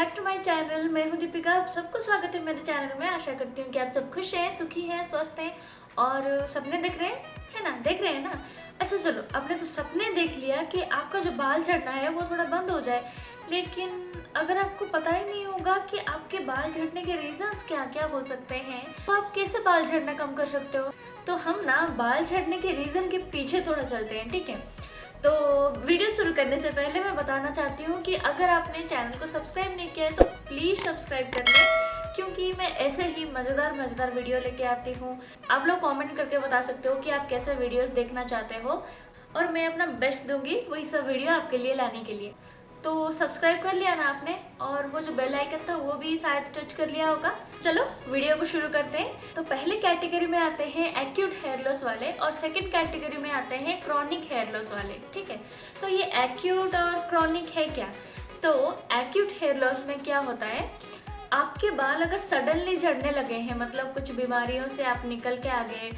Back to my channel. मैं हूं दीपिका। आप सबको स्वागत है मेरे चैनल में। आशा करती हूँ कि आप सब खुश हैं, सुखी हैं, स्वस्थ हैं और सपने देख रहे हैं, है ना? देख रहे हैं ना? अच्छा चलो, आपने तो सपने देख लिया कि आपका जो बाल झड़ना है वो थोड़ा बंद हो जाए, लेकिन अगर आपको पता ही नहीं होगा कि आपके बाल झड़ने के रीजंस क्या क्या हो सकते हैं, तो आप कैसे बाल झड़ना कम कर सकते हो। तो हम ना बाल झड़ने के रीजन के पीछे थोड़ा चलते हैं, ठीक है? तो वीडियो शुरू करने से पहले मैं बताना चाहती हूँ कि अगर आपने चैनल को सब्सक्राइब नहीं किया है तो प्लीज़ सब्सक्राइब कर लें, क्योंकि मैं ऐसे ही मज़ेदार वीडियो लेके आती हूँ। आप लोग कमेंट करके बता सकते हो कि आप कैसे वीडियोस देखना चाहते हो और मैं अपना बेस्ट दूंगी वही सब वीडियो आपके लिए लाने के लिए। तो सब्सक्राइब कर लिया ना आपने, और वो जो बेल आइकन था वो भी शायद टच कर लिया होगा। चलो वीडियो को शुरू करते हैं। तो पहले कैटेगरी में आते हैं एक्यूट हेयर लॉस वाले और सेकंड कैटेगरी में आते हैं क्रॉनिक हेयर लॉस वाले, ठीक है? तो ये एक्यूट और क्रॉनिक है क्या? तो एक्यूट हेयर लॉस में क्या होता है, आपके बाल अगर सडनली झड़ने लगे हैं, मतलब कुछ बीमारियों से आप निकल के आ गए,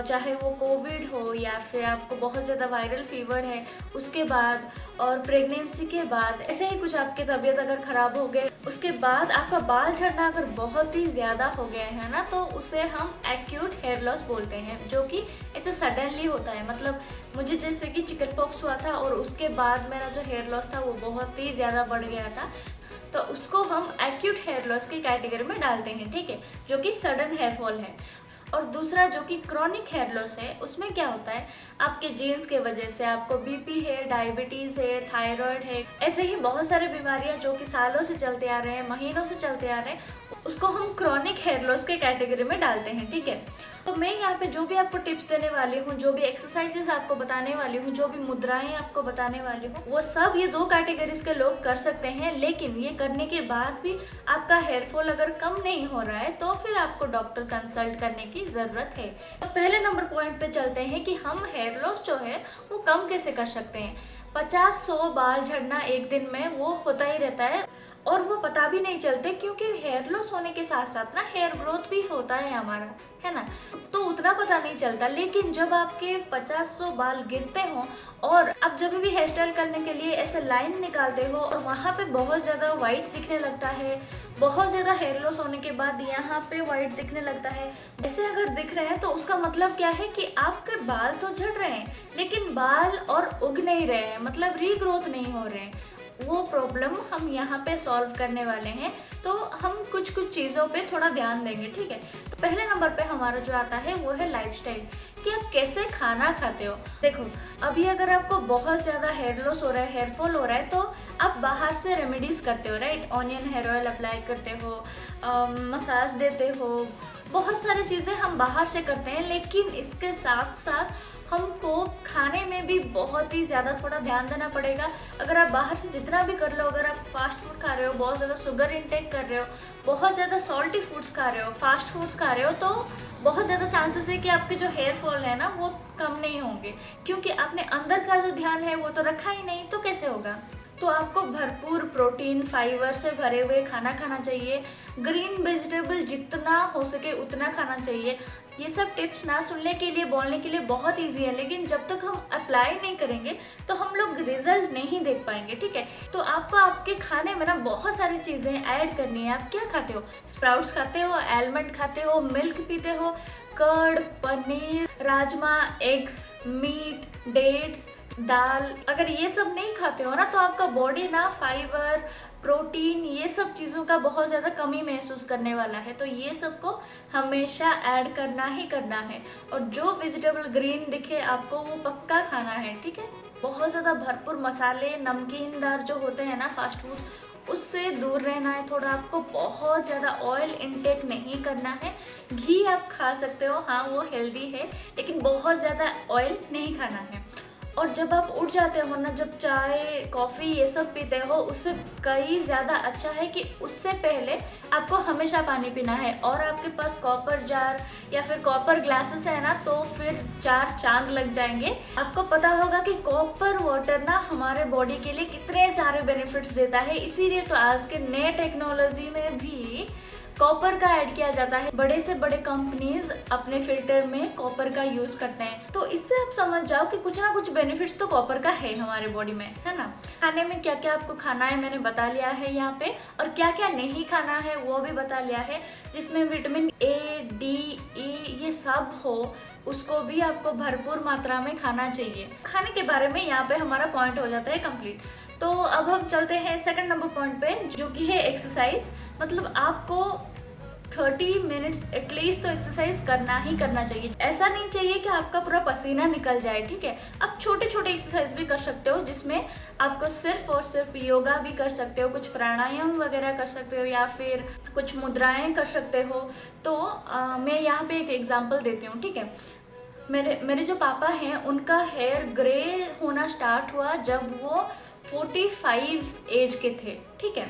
चाहे वो कोविड हो या फिर आपको बहुत ज़्यादा वायरल फीवर है उसके बाद, और प्रेगनेंसी के बाद, ऐसे ही कुछ आपकी तबीयत अगर ख़राब हो गए उसके बाद आपका बाल झड़ना अगर बहुत ही ज़्यादा हो गया है ना, तो उसे हम एक्यूट हेयर लॉस बोलते हैं, जो कि ऐसे सडनली होता है। मतलब मुझे जैसे कि चिकन पॉक्स हुआ था और उसके बाद मेरा जो हेयर लॉस था वो बहुत ही ज़्यादा बढ़ गया था, तो उसको हम एक्यूट हेयर लॉस की कैटेगरी में डालते हैं, ठीक है? जो कि सडन हेयर फॉल है। और दूसरा जो कि क्रॉनिक हेयर लॉस है, उसमें क्या होता है, आपके जीन्स के वजह से आपको बीपी है, डायबिटीज़ है, थायराइड है, ऐसे ही बहुत सारी बीमारियां जो कि सालों से चलते आ रहे हैं, महीनों से चलते आ रहे हैं, उसको हम क्रॉनिक हेयर लॉस के कैटेगरी में डालते हैं, ठीक है? तो मैं यहाँ पे जो भी आपको टिप्स देने वाली हूँ, जो भी एक्सरसाइजेस आपको बताने वाली हूँ, जो भी मुद्राएं आपको बताने वाली हूँ, वो सब ये दो कैटेगरीज के लोग कर सकते हैं। लेकिन ये करने के बाद भी आपका हेयर फॉल अगर कम नहीं हो रहा है तो फिर आपको डॉक्टर कंसल्ट करने की ज़रूरत है। तो पहले नंबर पॉइंट पे चलते हैं कि हम हेयर लॉस जो है वो कम कैसे कर सकते हैं। 50-100 बाल झड़ना एक दिन में वो होता ही रहता है और वो पता भी नहीं चलते, क्योंकि हेयर लॉस होने के साथ साथ ना हेयर ग्रोथ भी होता है हमारा, है ना? तो उतना पता नहीं चलता। लेकिन जब आपके 50-100 बाल गिरते हों और आप जब भी हेयर स्टाइल करने के लिए ऐसे लाइन निकालते हो और वहाँ पे बहुत ज़्यादा वाइट दिखने लगता है, बहुत ज़्यादा हेयर लॉस होने के बाद यहाँ पे वाइट दिखने लगता है, ऐसे अगर दिख रहे हैं तो उसका मतलब क्या है कि आपके बाल तो झड़ रहे हैं लेकिन बाल और उग नहीं रहे हैं, मतलब रीग्रोथ नहीं हो रहे हैं। वो प्रॉब्लम हम यहाँ पे सॉल्व करने वाले हैं, तो हम कुछ चीज़ों पे थोड़ा ध्यान देंगे, ठीक है? तो पहले नंबर पे हमारा जो आता है वो है लाइफस्टाइल, कि आप कैसे खाना खाते हो। देखो, अभी अगर आपको बहुत ज़्यादा हेयर लॉस हो रहा है, हेयर फॉल हो रहा है, तो आप बाहर से रेमेडीज़ करते हो, right? Onion hair oil apply करते हो, मसाज देते हो, बहुत सारी चीज़ें हम बाहर से करते हैं। लेकिन इसके साथ साथ हमको खाने में भी बहुत ही ज़्यादा थोड़ा ध्यान देना पड़ेगा। अगर आप बाहर से जितना भी कर लो, अगर आप फास्ट फूड खा रहे हो, बहुत ज़्यादा शुगर इंटेक कर रहे हो, बहुत ज़्यादा सॉल्टी फूड्स खा रहे हो, फास्ट फूड्स खा रहे हो, तो बहुत ज़्यादा चांसेस है कि आपके जो हेयर फॉल है ना वो कम नहीं होंगे, क्योंकि आपने अंदर का जो ध्यान है वो तो रखा ही नहीं, तो कैसे होगा? तो आपको भरपूर प्रोटीन, फाइबर से भरे हुए खाना खाना चाहिए। ग्रीन वेजिटेबल जितना हो सके उतना खाना चाहिए। ये सब टिप्स ना सुनने के लिए, बोलने के लिए बहुत इजी है, लेकिन जब तक हम अप्लाई नहीं करेंगे तो हम लोग रिजल्ट नहीं देख पाएंगे, ठीक है? तो आपको आपके खाने में ना बहुत सारी चीज़ें ऐड करनी है। आप क्या खाते हो? स्प्राउट्स खाते हो, आलमंड खाते हो, मिल्क पीते हो, curd, paneer, rajma, eggs, meat, dates, दाल, अगर ये सब नहीं खाते हो ना तो आपका बॉडी ना फाइबर, प्रोटीन, ये सब चीज़ों का बहुत ज़्यादा कमी महसूस करने वाला है। तो ये सब को हमेशा ऐड करना ही करना है, और जो वेजिटेबल ग्रीन दिखे आपको वो पक्का खाना है, ठीक है? बहुत ज़्यादा भरपूर मसाले, नमकीनदार जो होते हैं ना फास्ट फूड, उससे दूर रहना है थोड़ा आपको। बहुत ज़्यादा ऑयल इनटेक नहीं करना है। घी आप खा सकते हो, हाँ वो हेल्दी है, लेकिन बहुत ज़्यादा ऑयल नहीं खाना है। और जब आप उठ जाते हो ना, जब चाय, कॉफ़ी ये सब पीते हो, उससे कई ज़्यादा अच्छा है कि उससे पहले आपको हमेशा पानी पीना है। और आपके पास कॉपर जार या फिर कॉपर ग्लासेस है ना, तो फिर 4 चांद लग जाएंगे। आपको पता होगा कि कॉपर वाटर ना हमारे बॉडी के लिए कितने सारे बेनिफिट्स देता है। इसीलिए तो आज के नए टेक्नोलॉजी में भी कॉपर का ऐड किया जाता है। बड़े से बड़े कंपनीज अपने फिल्टर में कॉपर का यूज करते हैं। तो इससे आप समझ जाओ कि कुछ ना कुछ बेनिफिट्स तो कॉपर का है हमारे बॉडी में, है ना। खाने में क्या क्या आपको खाना है मैंने बता लिया है यहाँ पे, और क्या क्या नहीं खाना है वो भी बता लिया है, जिसमें विटामिन ए, डी, ई ये सब हो, उसको भी आपको भरपूर मात्रा में खाना चाहिए। खाने के बारे में यहाँ पे हमारा पॉइंट हो जाता है कंप्लीट। तो अब हम चलते हैं सेकंड नंबर पॉइंट पे, जो कि है एक्सरसाइज। मतलब आपको 30 मिनट्स एटलीस्ट तो एक्सरसाइज करना ही करना चाहिए। ऐसा नहीं चाहिए कि आपका पूरा पसीना निकल जाए, ठीक है। आप छोटे छोटे एक्सरसाइज भी कर सकते हो, जिसमें आपको सिर्फ और सिर्फ योगा भी कर सकते हो, कुछ प्राणायाम वगैरह कर सकते हो, या फिर कुछ मुद्राएं कर सकते हो। तो मैं यहाँ पे एक एग्जाम्पल देती हूँ, ठीक है। मेरे जो पापा हैं उनका हेयर ग्रे होना स्टार्ट हुआ जब वो 45 एज के थे, ठीक है।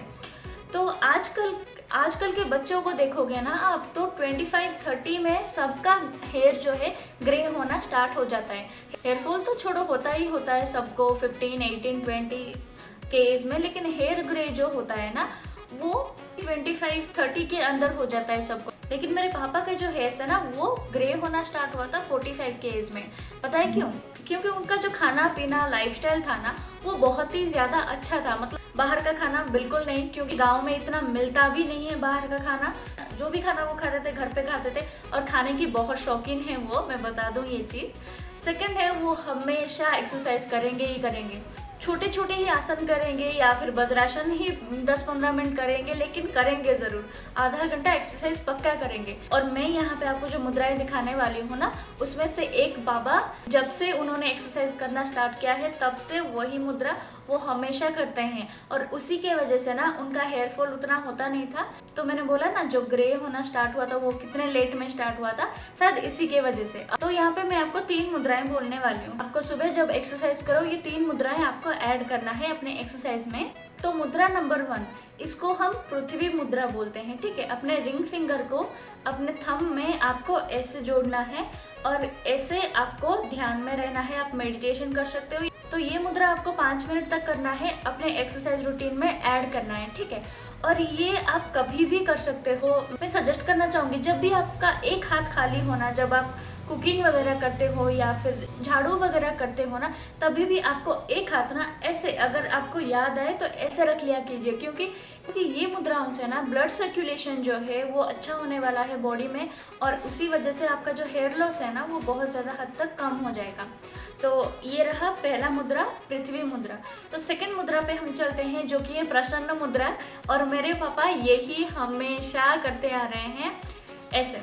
तो आजकल के बच्चों को देखोगे ना आप, तो 25-30 में सबका हेयर जो है ग्रे होना स्टार्ट हो जाता है। हेयर फॉल तो छोड़ो, होता ही होता है सबको 15, 18, 20 के एज में, लेकिन हेयर ग्रे जो होता है ना वो 25-30 के अंदर हो जाता है सबको। लेकिन मेरे पापा के जो हेयर है ना वो ग्रे होना स्टार्ट हुआ था 45 के एज में। पता है क्यों? क्योंकि उनका जो खाना पीना लाइफस्टाइल था ना वो बहुत ही ज़्यादा अच्छा था। मतलब बाहर का खाना बिल्कुल नहीं, क्योंकि गांव में इतना मिलता भी नहीं है बाहर का खाना। जो भी खाना वो खाते थे घर पे खाते थे, और खाने की बहुत शौकीन है वो, मैं बता दूं ये चीज़। सेकंड है, वो हमेशा एक्सरसाइज करेंगे ही करेंगे। छोटे छोटे ही आसन करेंगे या फिर वज्रासन ही 10-15 मिनट करेंगे, लेकिन करेंगे ज़रूर। आधा घंटा एक्सरसाइज पक्का करेंगे। और मैं यहाँ पे आपको जो मुद्राएं दिखाने वाली हूँ ना, उसमें से एक बाबा जब से उन्होंने एक्सरसाइज करना स्टार्ट किया है तब से वही मुद्रा वो हमेशा करते हैं, और उसी के वजह से ना उनका हेयर फॉल उतना होता नहीं था। तो मैंने बोला ना जो ग्रे होना स्टार्ट हुआ था वो कितने लेट में स्टार्ट हुआ था, शायद इसी के वजह से। तो यहाँ पे मैं आपको 3 मुद्राएं बोलने वाली हूँ। आपको सुबह जब एक्सरसाइज करो ये 3 मुद्राएं आपको ऐड करना है अपने एक्सरसाइज में। तो मुद्रा नंबर 1, इसको हम पृथ्वी मुद्रा बोलते हैं, ठीक है। अपने रिंग फिंगर को अपने थंब में आपको ऐसे जोड़ना है और ऐसे आपको ध्यान में रहना है। आप मेडिटेशन कर सकते हो। तो ये मुद्रा आपको 5 मिनट तक करना है, अपने एक्सरसाइज रूटीन में ऐड करना है, ठीक है। और ये आप कभी भी कर सकते हो। मैं सजेस्ट करना चाहूँगी जब भी आपका एक हाथ खाली होना, जब आप कुकिंग वगैरह करते हो या फिर झाड़ू वगैरह करते हो ना, तभी भी आपको एक हाथ ना ऐसे, अगर आपको याद आए तो ऐसे रख लिया कीजिए, क्योंकि ये मुद्राओं से ना ब्लड सर्कुलेशन जो है वो अच्छा होने वाला है बॉडी में, और उसी वजह से आपका जो हेयर लॉस है ना वो बहुत ज़्यादा हद तक कम हो जाएगा। तो ये रहा पहला मुद्रा, पृथ्वी मुद्रा। तो सेकंड मुद्रा पे हम चलते हैं, जो कि है प्रसन्न मुद्रा। और मेरे पापा यही हमेशा करते आ रहे हैं। ऐसे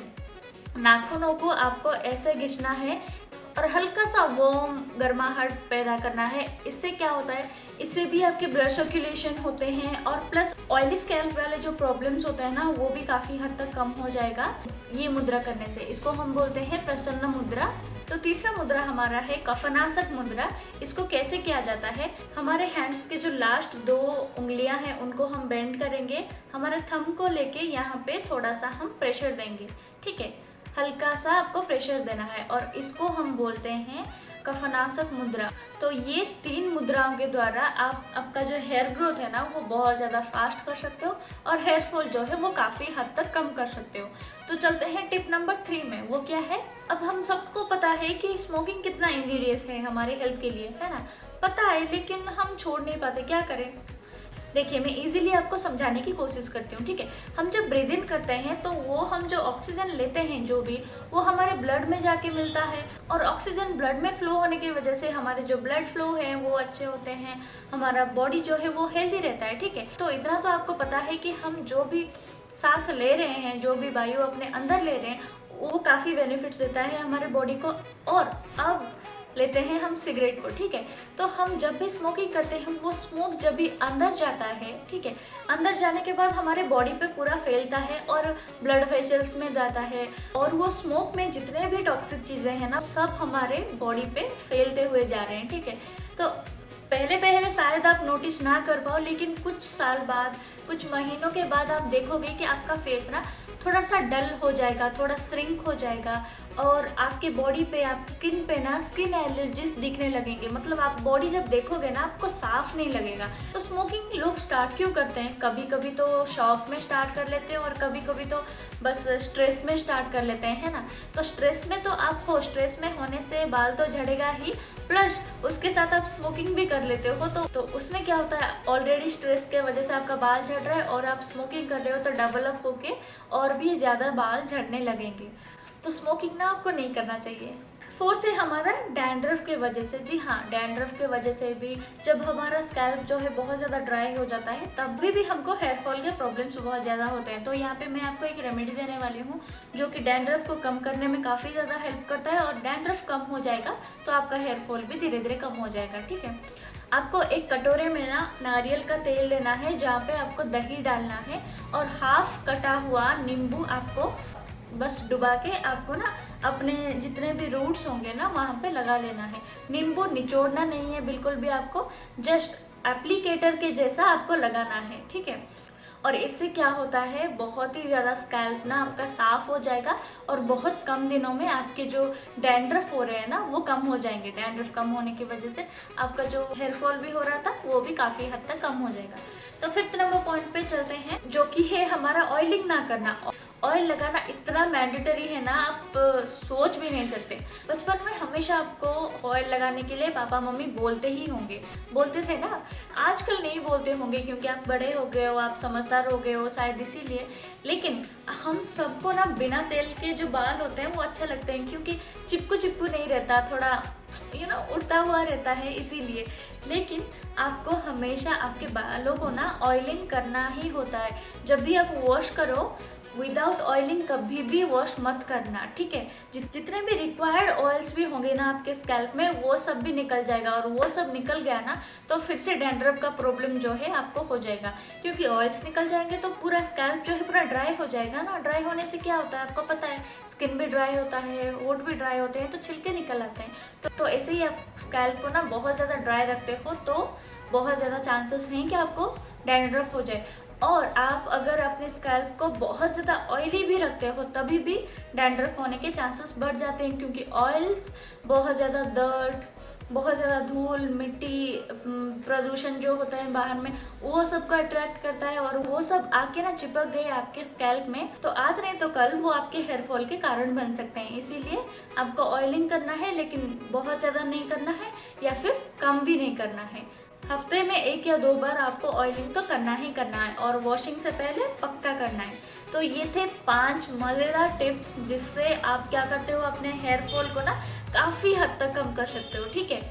नाखूनों को आपको ऐसे घिसना है और हल्का सा वार्म गर्माहट पैदा करना है। इससे क्या होता है, इससे भी आपके ब्लड सर्कुलेशन होते हैं, और प्लस ऑयली स्कैल्प वाले जो प्रॉब्लम्स होते हैं ना वो भी काफ़ी हद तक कम हो जाएगा ये मुद्रा करने से। इसको हम बोलते हैं प्रसन्न मुद्रा। तो तीसरा मुद्रा हमारा है कफनासक मुद्रा। इसको कैसे किया जाता है, हमारे हैंड्स के जो लास्ट 2 उंगलियां हैं उनको हम बेंड करेंगे, हमारे थंब को लेके यहाँ पे थोड़ा सा हम प्रेशर देंगे, ठीक है। हल्का सा आपको प्रेशर देना है, और इसको हम बोलते हैं कफनासक मुद्रा। तो ये 3 मुद्राओं के द्वारा आप आपका जो हेयर ग्रोथ है ना वो बहुत ज़्यादा फास्ट कर सकते हो, और हेयर फॉल जो है वो काफ़ी हद तक कम कर सकते हो। तो चलते हैं टिप नंबर 3 में। वो क्या है, अब हम सबको पता है कि स्मोकिंग कितना इंजीरियस है हमारे हेल्थ के लिए, है ना, पता है, लेकिन हम छोड़ नहीं पाते, क्या करें। देखिए मैं इजीली आपको समझाने की कोशिश करती हूँ, ठीक है। हम जब ब्रीद इन करते हैं तो वो हम जो ऑक्सीजन लेते हैं जो भी, वो हमारे ब्लड में जाके मिलता है, और ऑक्सीजन ब्लड में फ्लो होने की वजह से हमारे जो ब्लड फ्लो है वो अच्छे होते हैं, हमारा बॉडी जो है वो हेल्दी रहता है, ठीक है। तो इतना तो आपको पता है कि हम जो भी सांस ले रहे हैं, जो भी वायु अपने अंदर ले रहे हैं, वो काफ़ी बेनिफिट्स देता है हमारे बॉडी को। और अब लेते हैं हम सिगरेट को, ठीक है। तो हम जब भी स्मोकिंग करते हैं, वो स्मोक जब भी अंदर जाता है, ठीक है, अंदर जाने के बाद हमारे बॉडी पे पूरा फैलता है और ब्लड वेसल्स में जाता है, और वो स्मोक में जितने भी टॉक्सिक चीज़ें हैं ना सब हमारे बॉडी पे फैलते हुए जा रहे हैं, ठीक है। तो पहले शायद आप नोटिस ना कर पाओ, लेकिन कुछ साल बाद, कुछ महीनों के बाद आप देखोगे कि आपका फेस ना थोड़ा सा डल हो जाएगा, थोड़ा श्रिंक हो जाएगा और आपके बॉडी पे, आप स्किन पे ना स्किन एलर्जीज दिखने लगेंगे। मतलब आप बॉडी जब देखोगे ना आपको साफ नहीं लगेगा। तो स्मोकिंग लोग स्टार्ट क्यों करते हैं? कभी कभी तो शौक में स्टार्ट कर लेते हैं और कभी कभी तो बस स्ट्रेस में स्टार्ट कर लेते हैं, है ना। तो स्ट्रेस में तो आप हो, स्ट्रेस में होने से बाल तो झड़ेगा ही, प्लस उसके साथ आप स्मोकिंग भी कर लेते हो तो उसमें क्या होता है, ऑलरेडी स्ट्रेस के वजह से आपका बाल झड़ रहा है और आप स्मोकिंग कर रहे हो तो डबल अप होके और भी ज़्यादा बाल झड़ने लगेंगे। तो स्मोकिंग ना आपको नहीं करना चाहिए। फोर्थ है हमारा डैंड्रफ के वजह से। जी हाँ, डैंड्रफ के वजह से भी जब हमारा स्कैल्प जो है बहुत ज़्यादा ड्राई हो जाता है तब भी हमको हेयर फॉल के प्रॉब्लम्स बहुत ज़्यादा होते हैं। तो यहाँ पे मैं आपको एक रेमेडी देने वाली हूँ जो कि डैंड्रफ को कम करने में काफ़ी ज़्यादा हेल्प करता है और डैंड्रफ कम हो जाएगा तो आपका हेयर फॉल भी धीरे धीरे कम हो जाएगा। ठीक है, आपको एक कटोरे में ना नारियल का तेल लेना है जहाँ पे आपको दही डालना है और हाफ कटा हुआ नींबू आपको बस डुबा के आपको ना अपने जितने भी रूट्स होंगे ना वहाँ पे लगा लेना है। नींबू निचोड़ना नहीं है बिल्कुल भी, आपको जस्ट एप्लीकेटर के जैसा आपको लगाना है। ठीक है, और इससे क्या होता है, बहुत ही ज़्यादा स्कैल्प ना आपका साफ हो जाएगा और बहुत कम दिनों में आपके जो डैंड्रफ हो रहे हैं ना वो कम हो जाएंगे। डैंड्रफ कम होने की वजह से आपका जो हेयर फॉल भी हो रहा था वो भी काफ़ी हद तक कम हो जाएगा। तो फिफ्थ नंबर पॉइंट पे चलते हैं जो कि है हमारा ऑयलिंग ना करना। ऑयल लगाना इतना मैंडेटरी है ना, आप सोच भी नहीं सकते। बचपन में हमेशा आपको ऑयल लगाने के लिए पापा मम्मी बोलते ही होंगे, बोलते थे ना। आजकल नहीं बोलते होंगे क्योंकि आप बड़े हो गए हो, आप समझदार हो गए हो शायद इसीलिए। लेकिन हम सबको ना बिना तेल के जो बाल होते हैं वो अच्छे लगते हैं क्योंकि चिपकू चिपकू नहीं रहता, थोड़ा उड़ता हुआ रहता है इसीलिए। लेकिन आपको हमेशा आपके बालों को ना ऑयलिंग करना ही होता है। जब भी आप वॉश करो विदाउट ऑयलिंग कभी भी वॉश मत करना। ठीक है, जितने भी रिक्वायर्ड ऑयल्स भी होंगे ना आपके स्कैल्प में वो सब भी निकल जाएगा और वो सब निकल गया ना तो फिर से डैंड्रफ का प्रॉब्लम जो है आपको हो जाएगा। क्योंकि ऑयल्स निकल जाएंगे तो पूरा स्कैल्प जो है पूरा ड्राई हो जाएगा ना। ड्राई होने से क्या होता है आपको पता है, स्किन भी ड्राई होता है, होठ भी ड्राई होते हैं तो छिलके निकल आते हैं। तो ऐसे ही आप स्कैल्प को ना बहुत ज़्यादा ड्राई रखते हो तो बहुत ज़्यादा चांसेस हैं कि आपको डैंड्रफ हो जाए। और आप अगर अपने स्कैल्प को बहुत ज़्यादा ऑयली भी रखते हो तभी भी डैंड्रफ होने के चांसेस बढ़ जाते हैं क्योंकि ऑयल्स बहुत ज़्यादा डर्ट, बहुत ज़्यादा धूल मिट्टी, प्रदूषण जो होता है बाहर में वो सब को अट्रैक्ट करता है और वो सब आके ना चिपक गए आपके स्कैल्प में तो आज नहीं तो कल वो आपके हेयर फॉल के कारण बन सकते हैं। इसीलिए आपको ऑयलिंग करना है लेकिन बहुत ज़्यादा नहीं करना है या फिर कम भी नहीं करना है। हफ्ते में 1 या 2 बार आपको ऑयलिंग तो करना ही करना है और वॉशिंग से पहले पक्का करना है। तो ये थे 5 मज़ेदार टिप्स जिससे आप क्या करते हो अपने हेयर फॉल को ना काफ़ी हद तक कम कर सकते हो। ठीक है,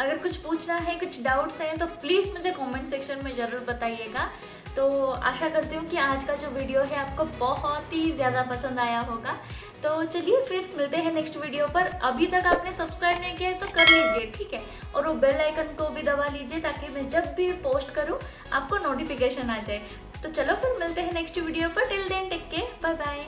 अगर कुछ पूछना है, कुछ डाउट्स हैं तो प्लीज़ मुझे कमेंट सेक्शन में ज़रूर बताइएगा। तो आशा करती हूँ कि आज का जो वीडियो है आपको बहुत ही ज़्यादा पसंद आया होगा। तो चलिए फिर मिलते हैं नेक्स्ट वीडियो पर। अभी तक आपने सब्सक्राइब नहीं किया है तो कर लीजिए, ठीक है, और वो बेल आइकन को भी दबा लीजिए ताकि मैं जब भी पोस्ट करूँ आपको नोटिफिकेशन आ जाए। तो चलो फिर मिलते हैं नेक्स्ट वीडियो पर। Till then take care, bye bye.